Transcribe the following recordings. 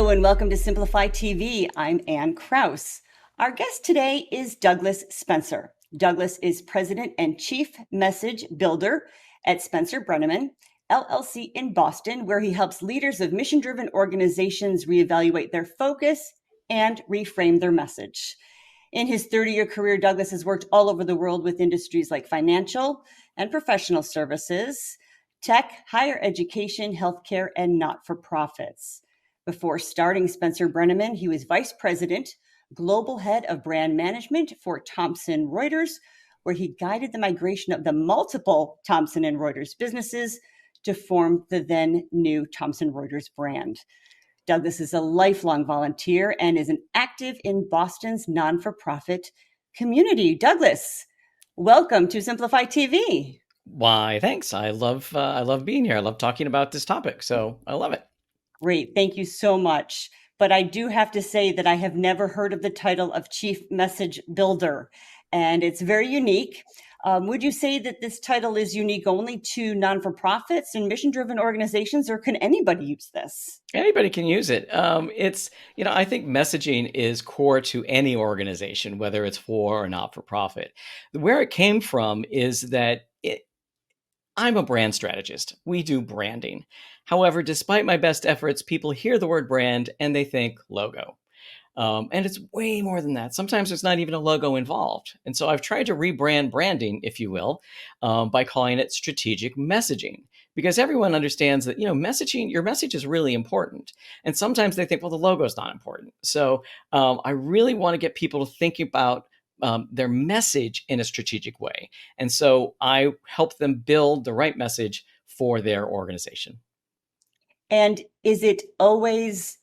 Hello and welcome to Simplify TV. I'm Ann Kraus. Our guest today is Douglas Spencer. Douglas is President and Chief Message Builder at Spencer Brenneman, LLC in Boston, where he helps leaders of mission-driven organizations reevaluate their focus and reframe their message. In his 30-year career, Douglas has worked all over the world with industries like financial and professional services, tech, higher education, healthcare, and not-for-profits. Before starting Spencer Brenneman, he was Vice President, Global Head of Brand Management for Thomson Reuters, where he guided the migration of the multiple Thomson and Reuters businesses to form the then new Thomson Reuters brand. Douglas is a lifelong volunteer and is an active in Boston's non-for-profit community. Douglas, welcome to Simplify TV. Why, thanks. I love being here. I love talking about this topic, so I love it. Great. Thank you so much. But I do have to say that I have never heard of the title of Chief Message Builder, and it's very unique. Would you say that this title is unique only to non-for-profits and mission-driven organizations, or can anybody use this? Anybody can use it. I think messaging is core to any organization, whether it's for or not for profit. Where it came from is that I'm a brand strategist. We do branding. However, despite my best efforts, people hear the word brand and they think logo. And it's way more than that. Sometimes there's not even a logo involved. And so I've tried to rebrand branding, if you will, by calling it strategic messaging. Because everyone understands that, messaging, your message is really important. And sometimes they think, well, the logo is not important. So I really want to get people to think about their message in a strategic way. And so I help them build the right message for their organization. And is it always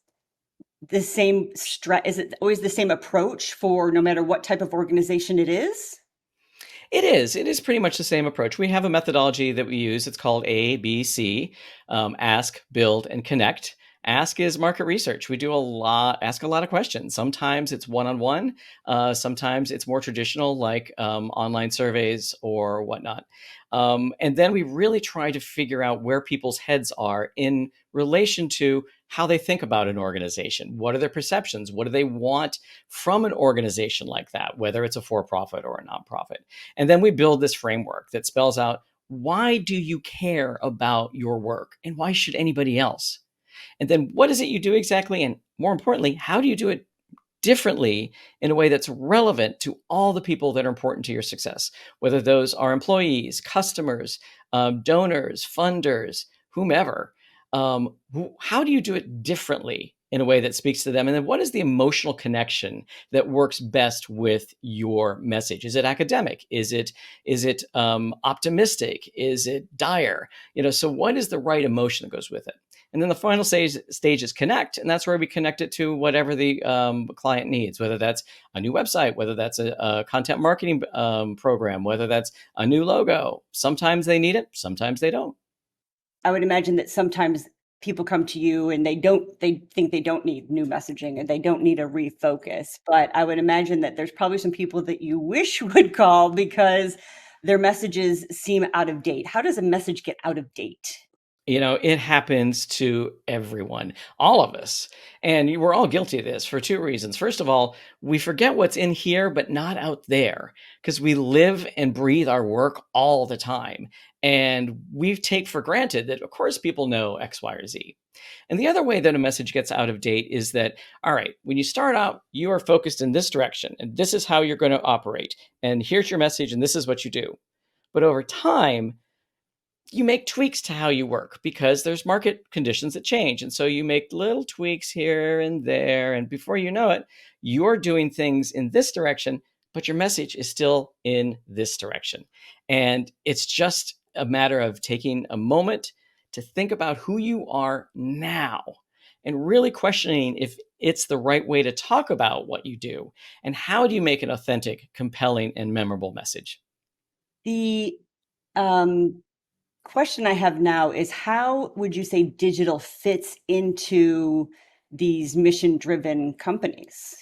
the same is it always the same approach for no matter what type of organization it is? It is. It is pretty much the same approach. We have a methodology that we use. It's called ABC, ask, build, and connect. Ask is market research. We do ask a lot of questions. Sometimes it's one-on-one. Sometimes it's more traditional, like online surveys or whatnot. And then we really try to figure out where people's heads are in relation to how they think about an organization. What are their perceptions? What do they want from an organization like that, whether it's a for-profit or a nonprofit? And then we build this framework that spells out, why do you care about your work and why should anybody else? And then what is it you do exactly? And more importantly, how do you do it differently in a way that's relevant to all the people that are important to your success, whether those are employees, customers, donors, funders, whomever. How do you do it differently in a way that speaks to them? And then what is the emotional connection that works best with your message? Is it academic? Is it optimistic? Is it dire? So what is the right emotion that goes with it? And then the final stage is connect, and that's where we connect it to whatever the client needs, whether that's a new website, whether that's a content marketing program, whether that's a new logo. Sometimes they need it, sometimes they don't. I would imagine that sometimes people come to you and they think they don't need new messaging and they don't need a refocus. But I would imagine that there's probably some people that you wish would call because their messages seem out of date. How does a message get out of date? It happens to everyone, all of us. And we're all guilty of this for two reasons. First of all, we forget what's in here, but not out there, because we live and breathe our work all the time. And we take for granted that, of course, people know X, Y, or Z. And the other way that a message gets out of date is that, all right, when you start out, you are focused in this direction, and this is how you're going to operate. And here's your message, and this is what you do. But over time, you make tweaks to how you work because there's market conditions that change. And so you make little tweaks here and there. And before you know it, you're doing things in this direction, but your message is still in this direction. And it's just a matter of taking a moment to think about who you are now and really questioning if it's the right way to talk about what you do and how do you make an authentic, compelling, and memorable message. The um, question I have now is how would you say digital fits into these mission-driven companies?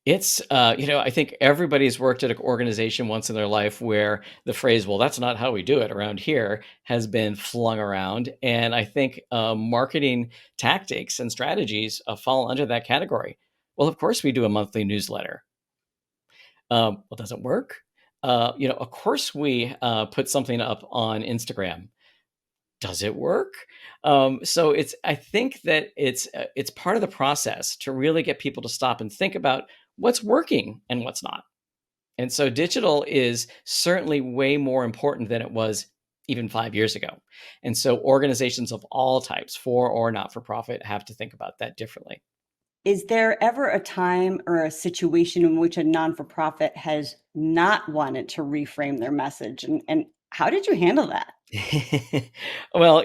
It's, I think everybody's worked at an organization once in their life where the phrase, well, that's not how we do it around here, has been flung around. And I think marketing tactics and strategies fall under that category. Well, of course, we do a monthly newsletter. Well, does it work? Of course, we put something up on Instagram. Does it work? So I think that it's part of the process to really get people to stop and think about what's working and what's not. And so digital is certainly way more important than it was even 5 years ago. And so organizations of all types, for or not for profit, have to think about that differently. Is there ever a time or a situation in which a non-for-profit has not wanted to reframe their message? And how did you handle that? Well,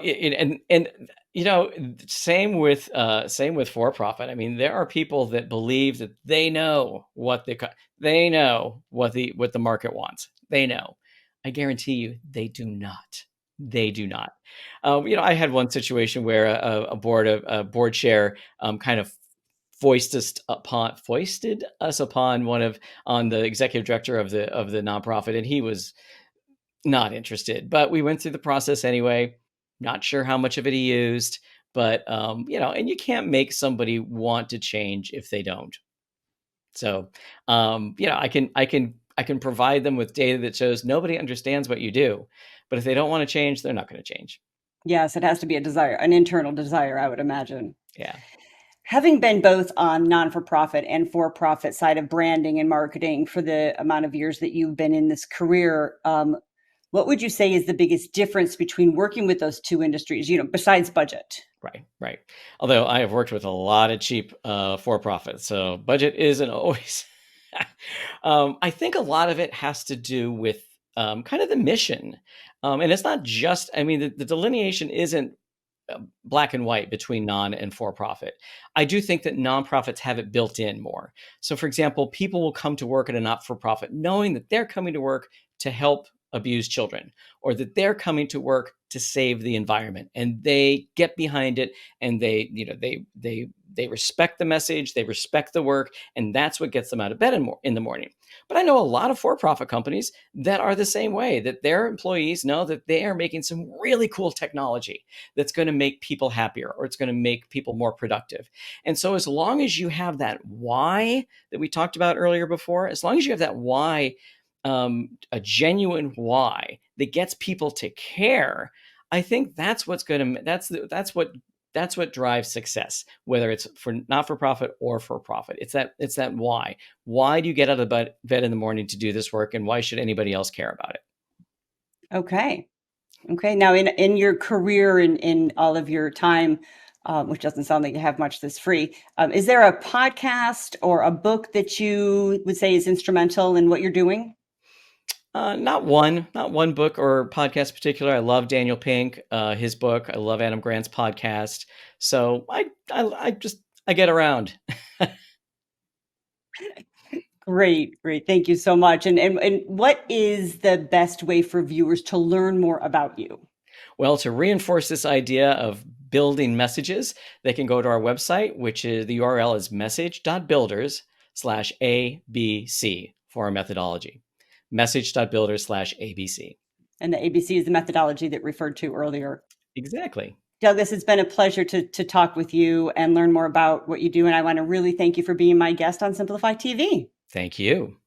same with for profit. I mean, there are people that believe that they know what the market wants. They know. I guarantee you, they do not. They do not. I had one situation where a board chair kind of foisted us upon on the executive director of the nonprofit, and he was not interested, but we went through the process anyway. Not sure how much of it he used, but and you can't make somebody want to change if they don't. So, I can provide them with data that shows nobody understands what you do, but if they don't want to change, they're not going to change. Yes, it has to be a desire, an internal desire, I would imagine. Yeah. Having been both on non-for-profit and for-profit side of branding and marketing for the amount of years that you've been in this career, what would you say is the biggest difference between working with those two industries, besides budget? Right. Although I have worked with a lot of cheap for-profit, so budget isn't always. I think a lot of it has to do with kind of the mission, and it's not just. I mean, the delineation isn't black and white between non and for-profit. I do think that nonprofits have it built in more. So, for example, people will come to work at a not-for-profit knowing that they're coming to work to help abused children, or that they're coming to work to save the environment, and they get behind it, and they respect the message, they respect the work, and that's what gets them out of bed in the morning. But I know a lot of for-profit companies that are the same way, that their employees know that they are making some really cool technology that's going to make people happier, or it's going to make people more productive. And so as long as you have that why that we talked about earlier before, as long as you have that why, a genuine why that gets people to care, I think that's what drives success, whether it's for not for profit or for profit. It's that why. Why do you get out of bed in the morning to do this work, and why should anybody else care about it? Okay. Now, in your career, in all of your time, which doesn't sound like you have much that's free, is there a podcast or a book that you would say is instrumental in what you're doing? Not one book or podcast in particular. I love Daniel Pink, his book. I love Adam Grant's podcast. So I get around. Great. Thank you so much. And what is the best way for viewers to learn more about you? Well, to reinforce this idea of building messages, they can go to our website, which is the URL is message.builders/ABC for our methodology. Message.builders/ABC. And the ABC is the methodology that referred to earlier. Exactly. Douglas, it's been a pleasure to talk with you and learn more about what you do. And I want to really thank you for being my guest on Simplify TV. Thank you.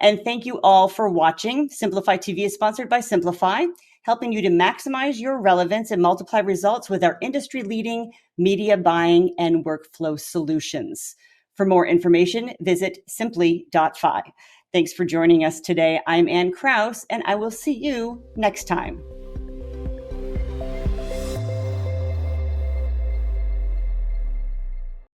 And thank you all for watching. Simplify TV is sponsored by Simplify, helping you to maximize your relevance and multiply results with our industry-leading media buying and workflow solutions. For more information, visit simply.fi. Thanks for joining us today. I'm Ann Kraus, and I will see you next time.